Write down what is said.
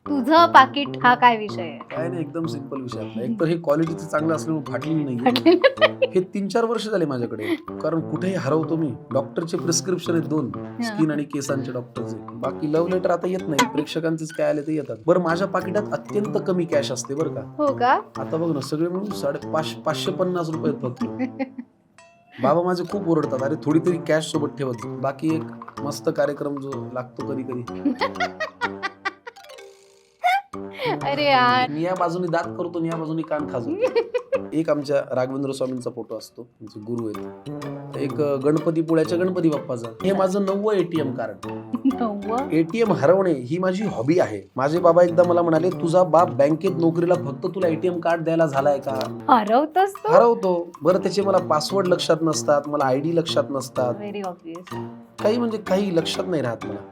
तुझं पाकिट हा काय विषय आहे? काय नाही, एकदम सिंपल विषय आपला. एक तर हे क्वालिटीचं चांगलं असल्यामुळे फाटलेलं नाही. फाटलेलं हे 3-4 वर्ष झाले माझ्याकडे. कारण कुठेही हरवतो मी. डॉक्टरचे प्रिस्क्रिप्शन आहेत 2 स्किन आणि केसांचे डॉक्टरचे. बाकी लव्ह लेटर आता येत नाही. प्रेक्षकांचेच काय आले ते येतात. बरं, माझ्या पाकिटात अत्यंत कमी कॅश असते बरं का. हो का? आता बघ ना, सगळे मिळून 550 रुपये फक्त. बाबा माझे खूप ओरडतात, अरे थोडी तरी कॅश सोबत ठेवत. बाकी एक मस्त कार्यक्रम जो लागतो कधी कधी. अरे यार. मी या बाजूने दात करतो आणि या बाजूने कान खाजवतो. एक आमच्या राघवेंद्र स्वामींचा फोटो असतो, आमचे गुरु आहेत. एक गणपती पुळ्याच्या गणपती बाप्पाचा. हे माझं 9वं ATM कार्ड. 9वं? ATM हरवणे ही माझी हॉबी आहे. माझे बाबा एकदा मला म्हणाले, तुझा बाप बँकेत नोकरीला फक्त तुला ATM कार्ड द्यायला झालाय का? हरवतोस तू? हरवतो. बरं, त्याचे मला पासवर्ड लक्षात नसतात, मला ID लक्षात नसतात, व्हेरी ऑब्वियस. काही म्हणजे काही लक्षात नाही राहत मला.